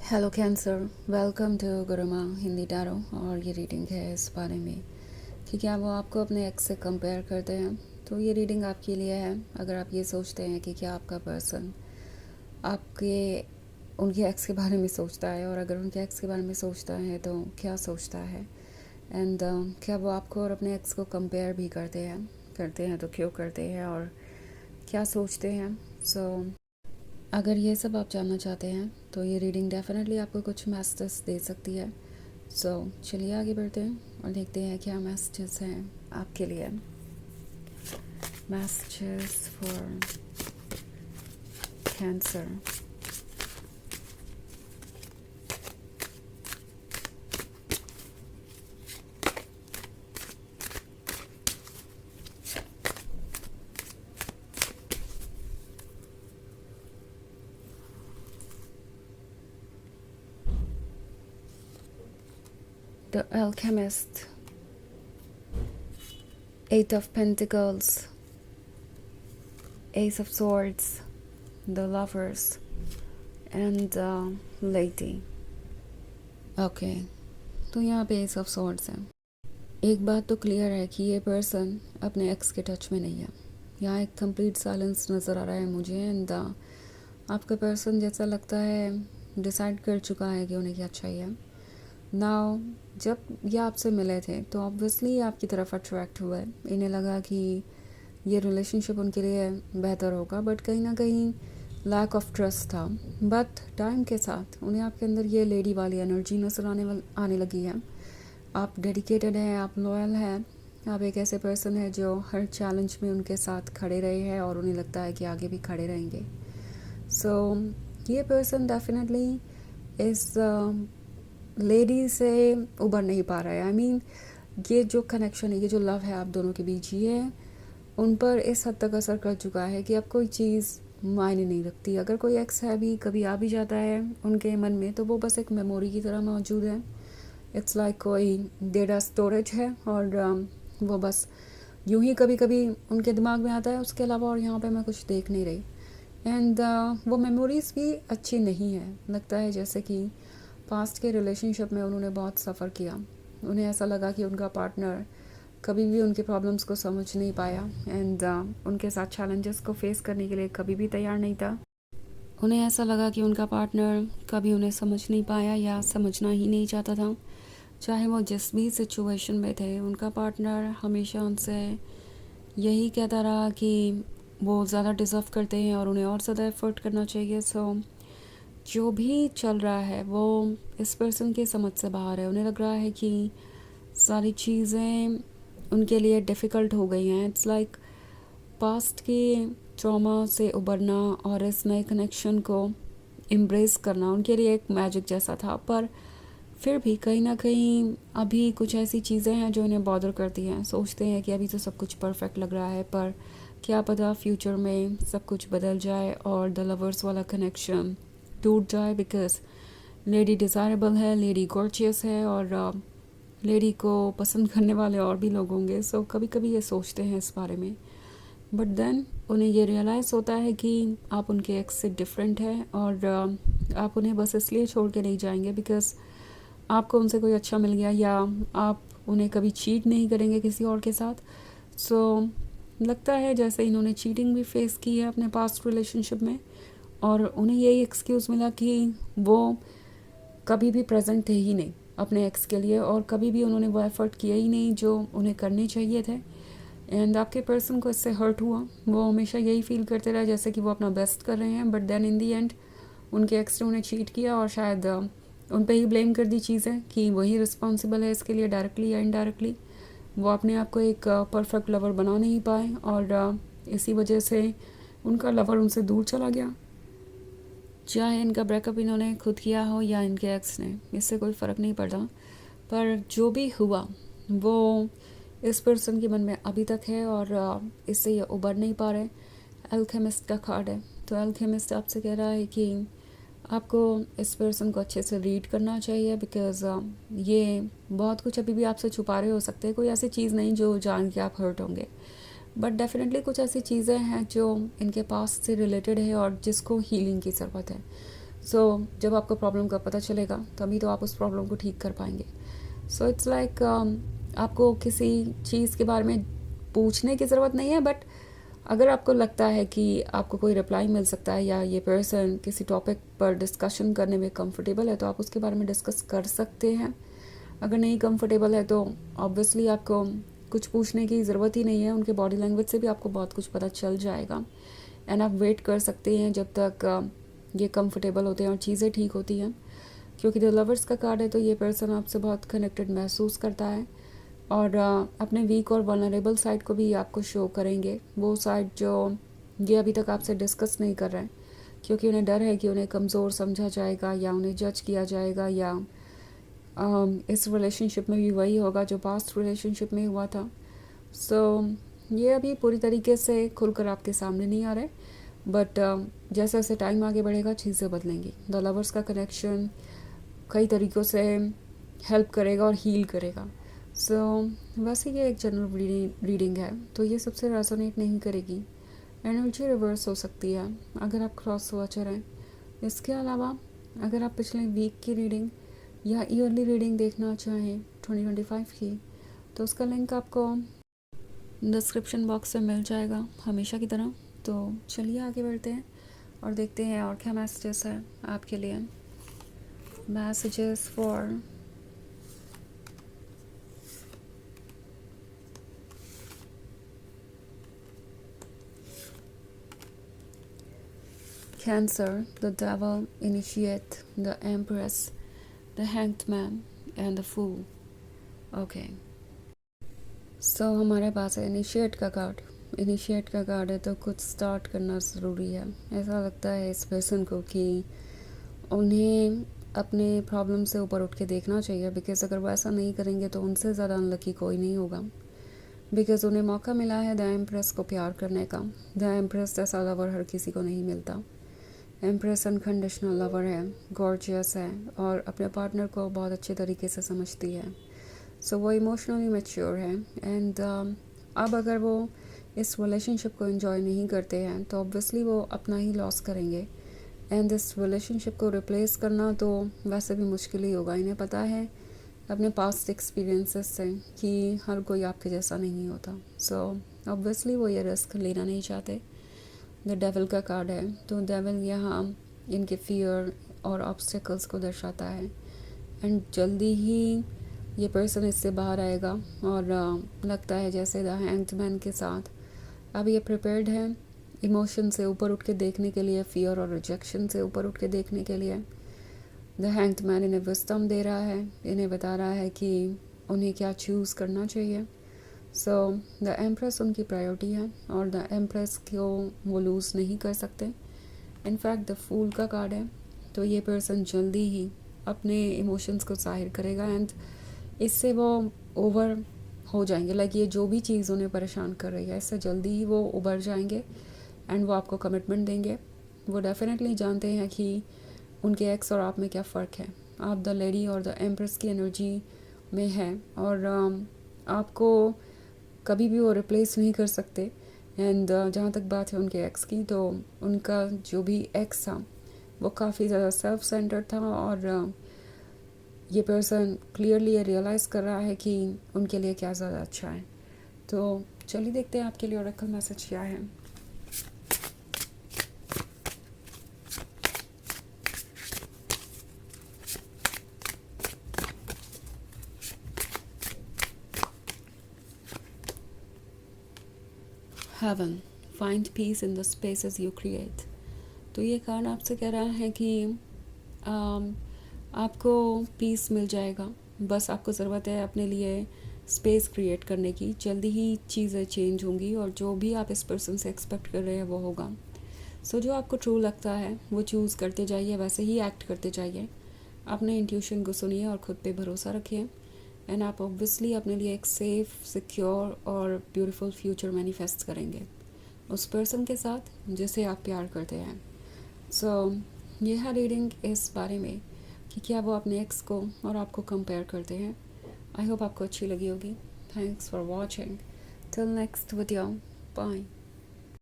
Hello cancer, welcome to Gurumaa Hindi tarot. और ये reading है इस बारे में कि क्या वो आपको अपने एक्स से कंपेयर करते हैं। तो ये रीडिंग आपके लिए है अगर आप ये सोचते हैं कि क्या आपका पर्सन आपके उनके एक्स के बारे में सोचता है, और अगर उनके एक्स के बारे में सोचता है तो क्या सोचता है। एंड क्या वो आपको और अपने एक्स को कंपेयर भी करते हैं तो क्यों करते हैं और क्या सोचते हैं। सो अगर ये सब आप जानना चाहते हैं तो ये रीडिंग डेफिनेटली आपको कुछ मैसेजेस दे सकती है। सो चलिए आगे बढ़ते हैं और देखते हैं क्या मैसेजेस हैं आपके लिए। Messages for Cancer. The alchemist, eight of pentacles, ace of swords, the lovers and lady. Okay, तो यहाँ पे एस ऑफ सॉर्ड्स है। एक बात तो क्लियर है कि ये पर्सन अपने एक्स के टच में नहीं है। यहाँ एक कंप्लीट साइलेंस नज़र आ रहा है मुझे। एंड आपका पर्सन जैसा लगता है डिसाइड कर चुका है कि उन्हें क्या चाहिए। नाउ जब ये आपसे मिले थे तो ऑब्वियसली ये आपकी तरफ अट्रैक्ट हुए। इन्हें लगा कि ये रिलेशनशिप उनके लिए बेहतर होगा, बट कहीं ना कहीं लैक ऑफ ट्रस्ट था। बट टाइम के साथ उन्हें आपके अंदर ये लेडी वाली एनर्जी नजर आने लगी है। आप डेडिकेटेड हैं, आप लॉयल हैं, आप एक ऐसे पर्सन है जो हर चैलेंज में उनके साथ खड़े रहे हैं और उन्हें लगता है कि आगे भी खड़े रहेंगे। सो ये पर्सन डेफिनेटली इस लेडी से उबर नहीं पा रहा है। आई मीन ये जो कनेक्शन है, ये जो लव है आप दोनों के बीच, ये उन पर इस हद तक असर कर चुका है कि अब कोई चीज़ मायने नहीं रखती। अगर कोई एक्स है भी कभी आ भी जाता है उनके मन में तो वो बस एक मेमोरी की तरह मौजूद है। इट्स लाइक कोई डेटा स्टोरेज है और वो बस यूं ही कभी कभी उनके दिमाग में आता है, उसके अलावा और यहाँ पे मैं कुछ देख नहीं रही। एंड वो मेमोरीज़ भी अच्छी नहीं है। लगता है जैसे कि पास्ट के रिलेशनशिप में उन्होंने बहुत सफ़र किया। उन्हें ऐसा लगा कि उनका पार्टनर कभी भी उनके प्रॉब्लम्स को समझ नहीं पाया एंड उनके साथ चैलेंजेस को फेस करने के लिए कभी भी तैयार नहीं था। उन्हें ऐसा लगा कि उनका पार्टनर कभी उन्हें समझ नहीं पाया या समझना ही नहीं चाहता था। चाहे वो जिस भी सिचुएशन में थे, उनका पार्टनर हमेशा उनसे यही कहता रहा कि वो ज़्यादा डिज़र्व करते हैं और उन्हें और ज़्यादा एफर्ट करना चाहिए। सो जो भी चल रहा है वो इस पर्सन की समझ से बाहर है। उन्हें लग रहा है कि सारी चीज़ें उनके लिए डिफ़िकल्ट हो गई हैं। इट्स लाइक पास्ट के ट्रॉमा से उबरना और इस नए कनेक्शन को एम्ब्रेस करना उनके लिए एक मैजिक जैसा था। पर फिर भी कहीं ना कहीं अभी कुछ ऐसी चीज़ें हैं जो इन्हें बॉदर करती हैं। सोचते हैं कि अभी तो सब कुछ परफेक्ट लग रहा है, पर क्या पता फ्यूचर में सब कुछ बदल जाए और द लवर्स वाला कनेक्शन टूट जाए। बिकॉज लेडी डिज़ायरेबल है, लेडी गॉर्जियस है और लेडी को पसंद करने वाले और भी लोग होंगे। सो कभी कभी ये सोचते हैं इस बारे में, बट देन उन्हें ये रियलाइज़ होता है कि आप उनके एक्स से डिफरेंट है और आप उन्हें बस इसलिए छोड़ के नहीं जाएंगे बिकॉज आपको उनसे कोई अच्छा मिल गया, या आप उन्हें कभी चीट नहीं करेंगे किसी और के साथ। सो लगता है जैसे इन्होंने चीटिंग भी फेस की है अपने पास्ट रिलेशनशिप में और उन्हें यही एक्सक्यूज़ मिला कि वो कभी भी प्रेजेंट थे ही नहीं अपने एक्स के लिए और कभी भी उन्होंने वो एफर्ट किया ही नहीं जो उन्हें करने चाहिए थे। एंड आपके पर्सन को इससे हर्ट हुआ। वो हमेशा यही फील करते रहे जैसे कि वो अपना बेस्ट कर रहे हैं, but then in the end उनके एक्स ने उन्हें चीट किया और शायद उन पे ही ब्लेम कर दी चीज़ें कि वही रिस्पॉन्सिबल है इसके लिए, डायरेक्टली या इनडायरेक्टली। वो अपने आप को एक परफेक्ट लवर बना नहीं पाए और इसी वजह से उनका लवर उनसे दूर चला गया। चाहे इनका ब्रेकअप इन्होंने खुद किया हो या इनके एक्स ने, इससे कोई फ़र्क नहीं पड़ता। पर जो भी हुआ वो इस पर्सन के मन में अभी तक है और इससे ये उबर नहीं पा रहे। अल्केमिस्ट का कार्ड है, तो अल्केमिस्ट आपसे कह रहा है कि आपको इस पर्सन को अच्छे से रीड करना चाहिए बिकॉज़ ये बहुत कुछ अभी भी आपसे छुपा रहे हो सकते हैं। कोई ऐसी चीज़ नहीं जो जान के आप हर्ट होंगे, बट डेफिनेटली कुछ ऐसी चीज़ें हैं जो इनके पास से रिलेटेड है और जिसको हीलिंग की ज़रूरत है। जब आपको प्रॉब्लम का पता चलेगा तभी तो आप उस प्रॉब्लम को ठीक कर पाएंगे. सो इट्स लाइक आपको किसी चीज़ के बारे में पूछने की ज़रूरत नहीं है, बट अगर आपको लगता है कि आपको कोई रिप्लाई मिल सकता है या ये पर्सन किसी टॉपिक पर डिस्कशन करने में कंफर्टेबल है तो आप उसके बारे में डिस्कस कर सकते हैं. अगर नहीं कंफर्टेबल है तो ऑब्वियसली आपको कुछ पूछने की ज़रूरत ही नहीं है. उनके बॉडी लैंग्वेज से भी आपको बहुत कुछ पता चल जाएगा. एंड आप वेट कर सकते हैं जब तक ये कंफर्टेबल होते हैं और चीज़ें ठीक होती हैं. क्योंकि द लवर्स का कार्ड है तो ये पर्सन आपसे बहुत कनेक्टेड महसूस करता है और अपने वीक और वल्नरेबल साइड को भी आपको शो करेंगे. वो साइड जो ये अभी तक आपसे डिस्कस नहीं कर रहे हैं क्योंकि उन्हें डर है कि उन्हें कमज़ोर समझा जाएगा या उन्हें जज किया जाएगा या इस रिलेशनशिप में भी वही होगा जो पास्ट रिलेशनशिप में हुआ था. ये अभी पूरी तरीके से खुलकर आपके सामने नहीं आ रहे, बट जैसे जैसे टाइम आगे बढ़ेगा चीज़ें बदलेंगी. द लवर्स का कनेक्शन कई तरीक़ों से हेल्प करेगा और हील करेगा. वैसे ये एक जनरल रीडिंग है तो ये सबसे रेजोनेट नहीं करेगी. एनर्जी रिवर्स हो सकती है अगर आप क्रॉस वॉचर हैं. इसके अलावा अगर आप पिछले वीक की रीडिंग या ईयरली रीडिंग देखना चाहें 2025 की तो उसका लिंक आपको डिस्क्रिप्शन बॉक्स में मिल जाएगा हमेशा की तरह. तो चलिए आगे बढ़ते हैं और देखते हैं और क्या मैसेजेस है आपके लिए. Messages for Cancer, the Devil, Initiate, the Empress, the Hanged Man and the Fool. Okay. हमारे पास है इनिशिएट का कार्ड. इनिशिएट का कार्ड है तो कुछ स्टार्ट करना ज़रूरी है. ऐसा लगता है इस पर्सन को कि उन्हें अपने प्रॉब्लम से ऊपर उठ के देखना चाहिए. बिकॉज़ अगर वो ऐसा नहीं करेंगे तो उनसे ज़्यादा अनलकी कोई नहीं होगा. बिकॉज़ उन्हें मौका मिला है द एम्प्रेस को प्यार करने का. द एम्प्रेस जैसा लवर हर किसी को नहीं मिलता. एम्प्रेस अनकंडीशनल लवर है, गॉर्जियस है और अपने पार्टनर को बहुत अच्छे तरीके से समझती है. वो इमोशनली मैच्योर है. एंड अब अगर वो इस रिलेशनशिप को एंजॉय नहीं करते हैं तो ऑब्वियसली वो अपना ही लॉस करेंगे. एंड इस रिलेशनशिप को रिप्लेस करना तो वैसे भी मुश्किल ही होगा. इन्हें पता है अपने पास्ट एक्सपीरियंसेस से कि हर कोई आपके जैसा नहीं होता. ऑब्वियसली वो ये रिस्क लेना नहीं चाहते. द डेविल का कार्ड है तो डेविल यहाँ इनके फियर और ऑब्स्टेकल्स को दर्शाता है. एंड जल्दी ही ये पर्सन इससे बाहर आएगा और लगता है जैसे द हैंग्ड मैन के साथ अब ये प्रिपेयर्ड है इमोशन से ऊपर उठ के देखने के लिए, फियर और रिजेक्शन से ऊपर उठ के देखने के लिए. द हैंग्ड मैन इन्हें विस्डम दे रहा है, इन्हें बता रहा है कि उन्हें क्या चूज़ करना चाहिए. द एम्प्रेस उनकी प्रायोरिटी है और द एम्प्रेस को वो लूज़ नहीं कर सकते. इनफैक्ट द फूल का कार्ड है तो ये पर्सन जल्दी ही अपने इमोशंस को ज़ाहिर करेगा एंड इससे वो ओवर हो जाएंगे. लाइक ये जो भी चीज़ उन्हें परेशान कर रही है इससे जल्दी ही वो उबर जाएंगे एंड वो आपको कमिटमेंट देंगे. वो डेफिनेटली जानते हैं कि उनके एक्स और आप में क्या फ़र्क है. आप द लेडी और द एम्प्रेस की एनर्जी में है और आपको कभी भी वो रिप्लेस नहीं कर सकते. एंड जहाँ तक बात है उनके एक्स की तो उनका जो भी एक्स था वो काफ़ी ज़्यादा सेल्फ सेंटर्ड था और ये पर्सन क्लियरली ये रियलाइज़ कर रहा है कि उनके लिए क्या ज़्यादा अच्छा है. तो चलिए देखते हैं आपके लिए ओरेकल मैसेज क्या है. Haven, find peace in the spaces you create. तो ये कार्ड आपसे कह रहा है कि आपको पीस मिल जाएगा. बस आपको ज़रूरत है अपने लिए स्पेस क्रिएट करने की. जल्दी ही चीज़ें चेंज होंगी और जो भी आप इस पर्सन से एक्सपेक्ट कर रहे हैं वो होगा. जो आपको ट्रू लगता है वो चूज़ करते जाइए, वैसे ही एक्ट करते जाइए. अपने इंट्यूशन को सुनिए और ख़ुद पे भरोसा रखिए. एंड आप ऑब्वियसली अपने लिए एक सेफ़, सिक्योर और ब्यूटीफुल फ्यूचर मैनिफेस्ट करेंगे उस पर्सन के साथ जिसे आप प्यार करते हैं. ये है रीडिंग इस बारे में कि क्या वो अपने एक्स को और आपको कंपेयर करते हैं. आई होप आपको अच्छी लगी होगी. Thanks for watching. Till next video. Bye.